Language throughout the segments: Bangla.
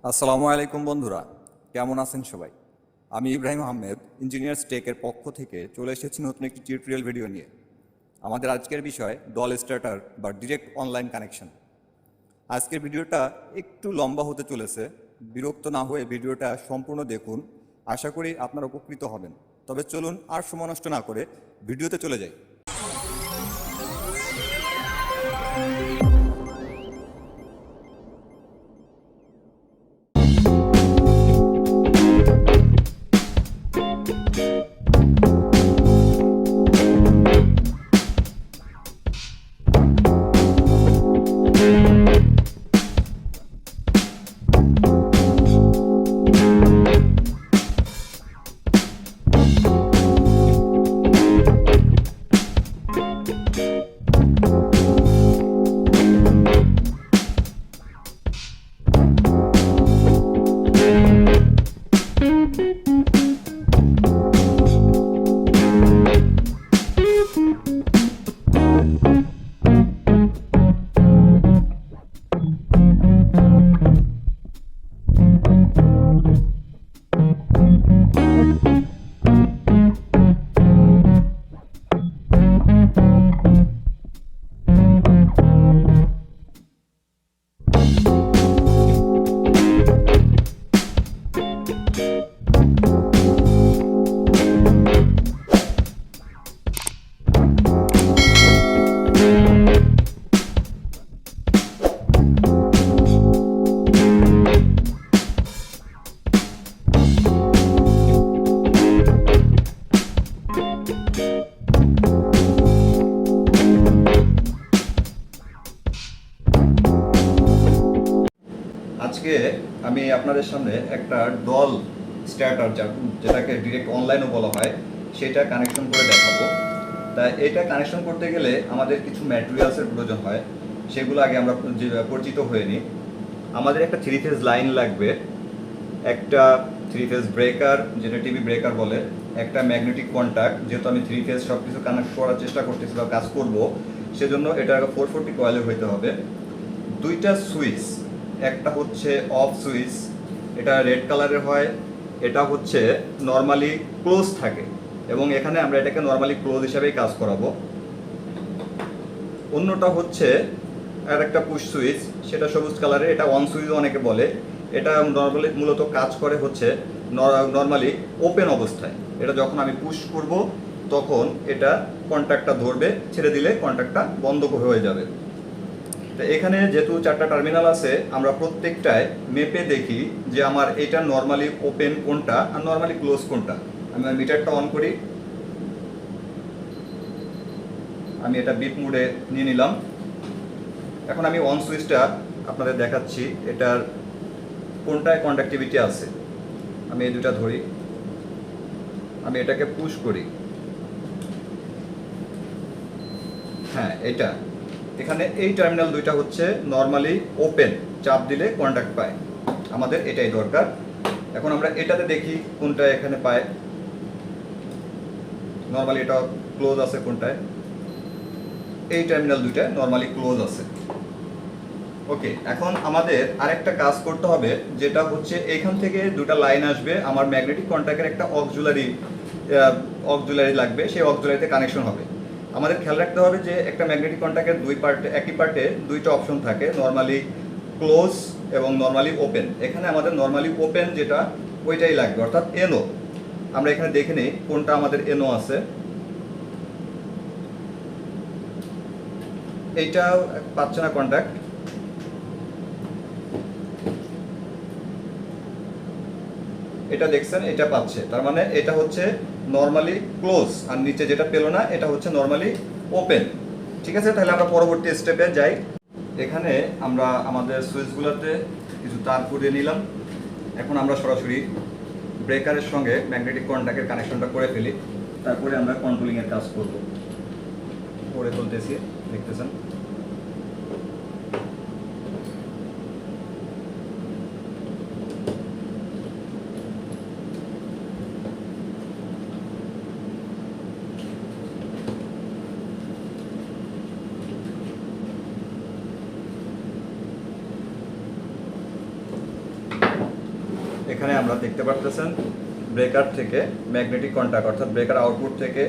আসসালামু আলাইকুম বন্ধুরা, কেমন আছেন সবাই? আমি ইব্রাহিম আহমেদ, ইঞ্জিনিয়ার্স টেকের পক্ষ থেকে চলে এসেছি নতুন একটি টিউটোরিয়াল ভিডিও নিয়ে। আমাদের আজকের বিষয় ডল স্টার্টার বা ডিরেক্ট অনলাইন কানেকশন। আজকের ভিডিওটা একটু লম্বা হতে চলেছে, বিরক্ত না হয়ে ভিডিওটা সম্পূর্ণ দেখুন। আশা করি আপনারা উপকৃত হবেন। তবে চলুন আর সময় নষ্ট না করে ভিডিওতে চলে যাই। আজকে আমি আপনাদের সামনে একটা ডল স্টার্টার যেটাকে ডিরেক্ট অনলাইনও বলা হয় সেটা কানেকশন করে দেখাবো। তাই এটা কানেকশন করতে গেলে আমাদের কিছু ম্যাটেরিয়ালসের প্রয়োজন হয়, সেগুলো আগে আমরা পরিচিত হয়ে নিই। আমাদের একটা 3 ফেজ লাইন লাগবে, একটা 3 ফেজ ব্রেকার যেটা টিভি ব্রেকার বলে, একটা ম্যাগনেটিক কন্ট্যাক্ট, যেহেতু আমি 3 ফেজ সব কিছু কানেক্ট করার চেষ্টা করতেছি বা কাজ করব, সেজন্য এটা 440 কয়েলের হইতে হবে। দুইটা সুইচ, একটা হচ্ছে অফ সুইচ, এটা রেড কালারের হয়, এটা হচ্ছে নর্মালি ক্লোজ থাকে এবং এখানে আমরা এটাকে নর্মালি ক্লোজ হিসাবেই কাজ করাবো। অন্যটা হচ্ছে আর একটা পুশ সুইচ, সেটা সবুজ কালারের, এটা অন সুইচ অনেকে বলে। এটা নর্মালি মূলত কাজ করে হচ্ছে নর্মালি ওপেন অবস্থায়। এটা যখন আমি পুশ করব তখন এটা কন্ট্যাক্টটা ধরবে, ছেড়ে দিলে কন্ট্যাক্টটা বন্ধ হয়ে যাবে। তো এখানে যেহেতু 4টা টার্মিনাল আছে, আমরা প্রত্যেকটায় মেপে দেখি যে আমার এটা নর্মালি ওপেন কোনটা আর নর্মালি ক্লোজ কোনটা। আমি মিটারটা অন করি, আমি এটা বিপ মোডে নিয়ে নিলাম। এখন আমি অন সুইচটা আপনাদের দেখাচ্ছি, এটার কোনটায় কন্ডাক্টিভিটি আছে। আমি এই দুটা ধরি, আমি এটাকে পুশ করি, হ্যাঁ এটা এখানে এই টার্মিনাল দুইটা হচ্ছে নর্মালি ওপেন, চাপ দিলে কন্ট্যাক্ট পায়, আমাদের এটাই দরকার। এখন আমরা এটাতে দেখি কোনটা এখানে পায়, নর্মালি এটা ক্লোজ আছে কোনটায়, এই টার্মিনাল দুইটা নর্মালি ক্লোজ আছে। ওকে, এখন আমাদের আরেকটা কাজ করতে হবে, যেটা হচ্ছে এইখান থেকে দুটা লাইন আসবে, আমার ম্যাগনেটিক কন্ট্যাক্টের একটা অক্সিলারি লাগবে, সেই অক্সিলারিতে কানেকশন হবে। আমাদের খেয়াল রাখতে হবে যে একটা ম্যাগনেটিক কন্ট্যাক্টের দুই পার্টে, একই পার্টে দুইটা অপশন থাকে, নর্মালি ক্লোজ এবং নর্মালি ওপেন। এখানে আমাদের নর্মালি ওপেন যেটা ওইটাই লাগবে, অর্থাৎ এনও। আমরা এখানে দেখে নিই কোনটা আমাদের এনও আছে। এইটা পাচ্ছে না কন্ট্যাক্ট, এটা দেখছেন এটা পাচ্ছে, তার মানে এটা হচ্ছে নর্মালি ক্লোজ, আর নিচে যেটা পেলো না এটা হচ্ছে নর্মালি ওপেন। ঠিক আছে, তাহলে আমরা পরবর্তী স্টেপে যাই। এখানে আমরা আমাদের সুইচগুলোতে কিছু তার পরিয়ে নিলাম। এখন আমরা সরাসরি ব্রেকারের সঙ্গে ম্যাগনেটিক কন্ট্যাক্টের কানেকশনটা করে ফেলি, তারপরে আমরা কন্ট্রোলিংয়ের কাজ করব। করে তুলতেছি, দেখতেছেন। এখানে আমরা দেখতে পারতেছেন ব্রেকার থেকে ম্যাগনেটিক কন্ট্যাক্ট অর্থাৎ ব্রেকার আউটপুট থেকে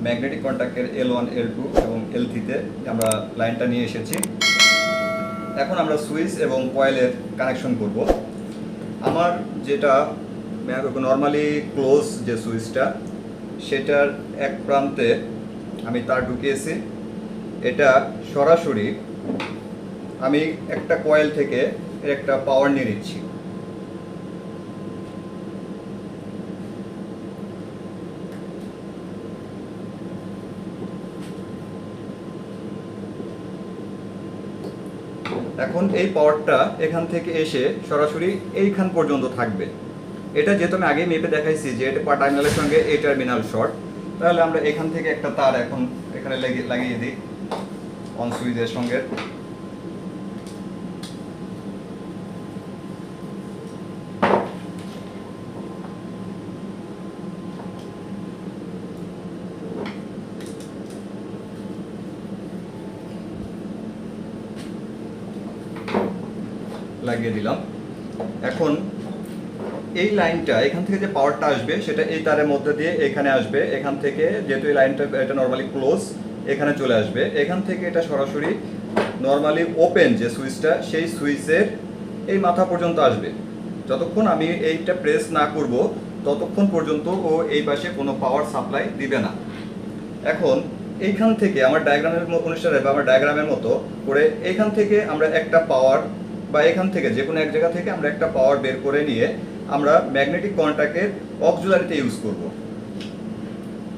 ম্যাগনেটিক কন্ট্যাক্টের L1 L2 এবং L3 তে আমরা লাইনটা নিয়ে এসেছি। এখন আমরা সুইচ এবং কয়েলের কানেকশন করব। আমার যেটা নর্মালি ক্লোজ যে সুইচটা সেটার এক প্রান্তে আমি তার ঢুকিয়েছি। এটা সরাসরি আমি একটা কয়েল থেকে এর একটা পাওয়ার নিয়ে নিচ্ছি। এখন এই পাওয়ারটা এখান থেকে এসে সরাসরি এইখান পর্যন্ত থাকবে। এটা যেহেতু আমি আগেই মেপে দেখাইছি যে এটা টার্মিনালের সঙ্গে এই টার্মিনাল শর্ট, তাহলে আমরা এখান থেকে একটা তার এখন এখানে লাগিয়ে দিই অন সুইচের সঙ্গে। লাগিয়ে দিলাম। এখন এই লাইনটা এখান থেকে যে পাওয়ারটা আসবে সেটা এই তারের মধ্যে দিয়ে এখানে আসবে। এখান থেকে যেহেতু এই লাইনটা এটা নর্মালি ক্লোজ, এখানে চলে আসবে। এখান থেকে এটা সরাসরি নর্মালি ওপেন যে সুইচটা সেই সুইচের এই মাথা পর্যন্ত আসবে। যতক্ষণ আমি এইটা প্রেস না করব ততক্ষণ পর্যন্ত ও এই পাশে কোনো পাওয়ার সাপ্লাই দিবে না। এখন এইখান থেকে আমার ডায়াগ্রামের অনুসারে বা আমার ডায়াগ্রামের মতো করে এইখান থেকে আমরা একটা পাওয়ার বা এখান থেকে যে কোনো এক জায়গা থেকে আমরা একটা পাওয়ার বের করে নিয়ে আমরা ম্যাগনেটিক কন্ট্যাক্টের অক্সিলারিতে ইউজ করব।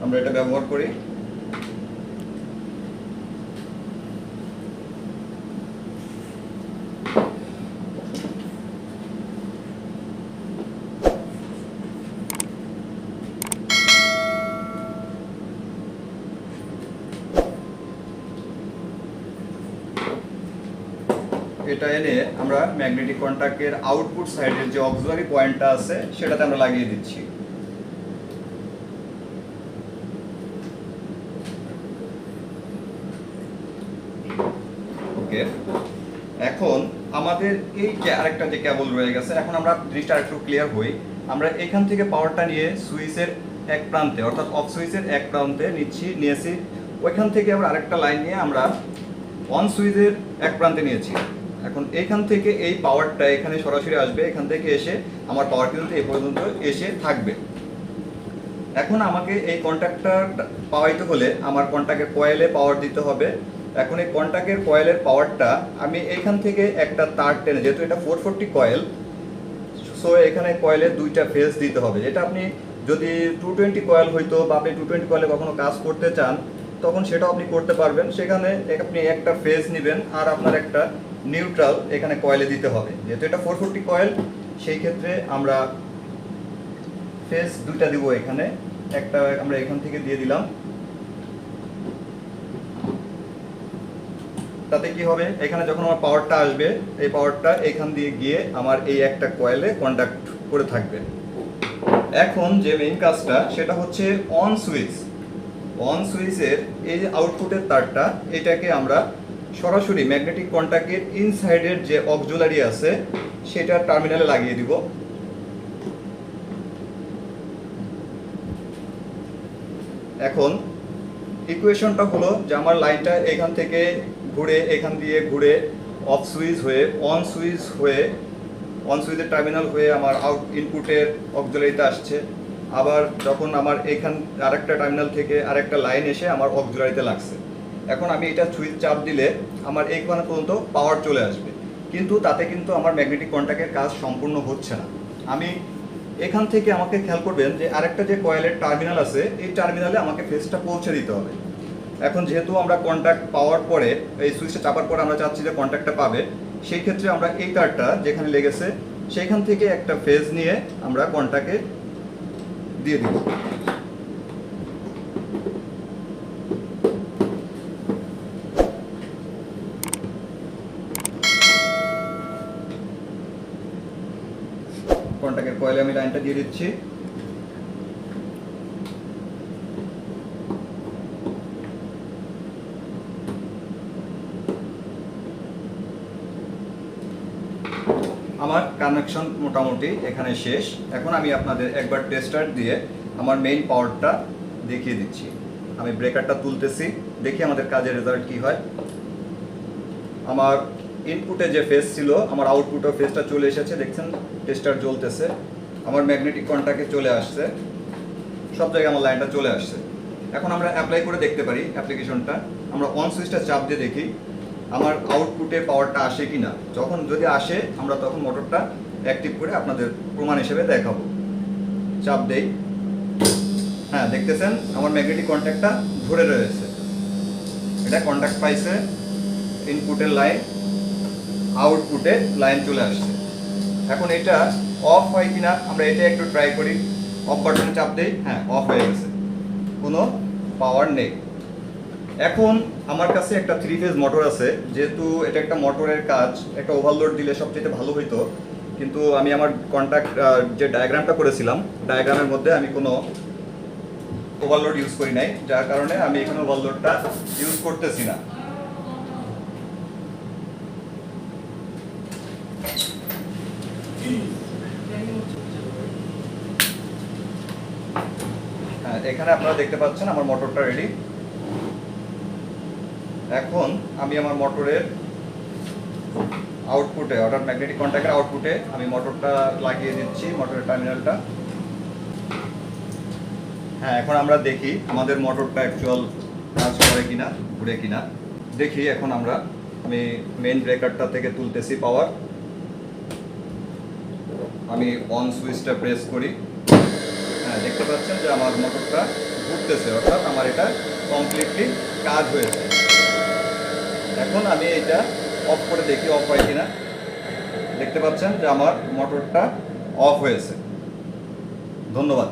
আমরা এটা ব্যবহার করি। এটা এনে আমরা ম্যাগনেটিক কন্ট্যাক্টের আউটপুট সাইডের যে অক্সিলারি পয়েন্টটা আছে সেটাতে আমরা লাগিয়ে দিচ্ছি। ওকে, এখন আমাদের এই যে আরেকটা যে কেবল রয়ে গেছে, এখন আমরা জিনিসটা আরেকটু ক্লিয়ার হই। আমরা এখান থেকে পাওয়ারটা নিয়ে সুইচের এক প্রান্তে অর্থাৎ অফ সুইচের এক প্রান্তে নিয়েছি। ওইখান থেকে আমরা আরেকটা লাইন নিয়ে আমরা অন সুইচের এক প্রান্তে নিয়েছি। এখন এইখান থেকে এই পাওয়ারটা এখানে সরাসরি আসবে, এখান থেকে এসে আমার পাওয়ার কিন্তু এই পর্যন্ত এসে থাকবে। এখন আমাকে এই কন্ট্যাক্টটা পাওয়াইতে হলে আমার কন্ট্যাক্টের কয়েলে পাওয়ার দিতে হবে। এখন এই কন্ট্যাক্টের কয়েলের পাওয়ারটা আমি এইখান থেকে একটা তার টেনে, যেহেতু এটা 440 কয়েল, সো এখানে কয়েলের দুইটা ফেজ দিতে হবে। যেটা আপনি যদি 220 কয়েল হইতো বা আপনি 220 কয়েলে কখনো কাজ করতে চান তখন সেটাও আপনি করতে পারবেন। সেখানে আপনি একটা ফেজ নেবেন আর আপনার একটা নিউট্রাল এখানে কয়েলে দিতে হবে। যেহেতু এটা 440 কয়েল সেই ক্ষেত্রে আমরা ফেজ দুইটা দিব। এখানে একটা আমরা এখান থেকে দিয়ে দিলাম। তাতে কি হবে, এখানে যখন আমার পাওয়ারটা আসবে এই পাওয়ারটা এখান দিয়ে গিয়ে আমার এই একটা কয়েলে কন্ট্যাক্ট করে থাকবে। এখন যে মেইন কাজটা সেটা হচ্ছে অন সুইচের এই যে আউটপুটের তারটা এটাকে আমরা সরাসরি ম্যাগনেটিক কন্ট্যাক্টের ইনসাইডের যে অক্সিলারি আছে সেটা টার্মিনালে লাগিয়ে দিব। এখন ইকুয়েশনটা হলো যে আমার লাইনটা এখান থেকে ঘুরে এখান দিয়ে ঘুরে অফ সুইচ হয়ে অন সুইচের টার্মিনাল হয়ে আমার ইনপুটের অক্সিলারিতে আসছে। আবার যখন আমার এখান আরেকটা টার্মিনাল থেকে আরেকটা লাইন এসে আমার অক্সিলারিতে লাগছে। এখন আমি এটা সুইচ চাপ দিলে আমার এইখানে পর্যন্ত পাওয়ার চলে আসবে, কিন্তু তাতে কিন্তু আমার ম্যাগনেটিক কন্ট্যাক্টের কাজ সম্পূর্ণ হচ্ছে না। আমি এখান থেকে আমাকে খেয়াল করবেন যে আরেকটা যে কয়েলের টার্মিনাল আছে এই টার্মিনালে আমাকে ফেজটা পৌঁছে দিতে হবে। এখন যেহেতু আমরা কন্ট্যাক্ট পাওয়ার পরে এই সুইচটা চাপার পরে আমরা চাচ্ছি যে কন্ট্যাক্টটা পাবে, সেই ক্ষেত্রে আমরা এই তারটা যেখানে লেগেছে সেইখান থেকে একটা ফেজ নিয়ে আমরা কন্ট্যাক্টে দিয়ে দিব। কন্ট্যাক্টের কয়েলে আমি লাইনটা দিয়ে দিচ্ছি। আমার কানেকশন মোটামুটি এখানে শেষ। এখন আমি আপনাদের একবার টেস্টার দিয়ে আমার মেইন পাওয়ারটা দেখিয়ে দিচ্ছি। আমি ব্রেকারটা তুলতেছি, দেখি আমাদের কাজের রেজাল্ট কি হয়। আমার ইনপুটে যে ফেজ ছিল আমার আউটপুটের ফেজটা চলে এসেছে, দেখছেন টেস্টার জ্বলতেছে, আমার ম্যাগনেটিক কন্ট্যাক্টে চলে আসছে, সব জায়গায় আমার লাইনটা চলে আসছে। এখন আমরা অ্যাপ্লাই করে দেখতে পারি অ্যাপ্লিকেশনটা। আমরা অন সুইচটা চাপ দিয়ে দেখি আমার আউটপুটে পাওয়ারটা আসে কি না। যদি আসে আমরা তখন মোটরটা অ্যাক্টিভ করে আপনাদের প্রমাণ হিসেবে দেখাবো। চাপ দেই, হ্যাঁ দেখতেছেন আমার ম্যাগনেটিক কন্ট্যাক্টটা ধরে রয়েছে, এটা কন্ট্যাক্ট পাইছে, ইনপুটের লাইন আউটপুটে লাইন চলে আসছে। এখন এটা অফ হয় কিনা আমরা এটা একটু ট্রাই করি। অফ বাটনে চাপ দেই, হ্যাঁ অফ হয়ে গেছে, কোনো পাওয়ার নেই। এখন আমার কাছে একটা 3 ফেজ মোটর আছে, যেহেতু এটা একটা মোটরের কাজ, একটা ওভারলোড দিলে সবচেয়ে ভালো হইতো, কিন্তু আমি আমার কন্ট্যাক্ট যে ডায়াগ্রামটা করেছিলাম ডায়াগ্রামের মধ্যে আমি কোনো ওভারলোড ইউজ করি নাই, যার কারণে আমি এখানে ওভারলোডটা ইউজ করতেছি না। হ্যাঁ এখানে আপনারা দেখতে পাচ্ছেন আমার মোটরটা রেডি। এখন আমি আমার মোটরের আউটপুটে, অর্থাৎ ম্যাগনেটিক কন্ট্যাক্টের আউটপুটে আমি মোটরটা লাগিয়ে দিচ্ছি, মোটরের টার্মিনালটা। হ্যাঁ এখন আমরা দেখি আমাদের মোটরটা অ্যাকচুয়াল কাজ করে কিনা, ঘুরে কিনা দেখি। এখন আমি মেইন ব্রেকারটা থেকে তুলতেছি পাওয়ার, আমি অন সুইচটা প্রেস করি, হ্যাঁ দেখতে পাচ্ছেন যে আমার মোটরটা ঘুরতেছে, অর্থাৎ আমার এটা কমপ্লিটলি কাজ হয়েছে। এখন আমি এটা অফ করে দেখি অফ হয় কিনা, দেখতে পাচ্ছেন যে আমার মোটরটা অফ হয়েছে। ধন্যবাদ।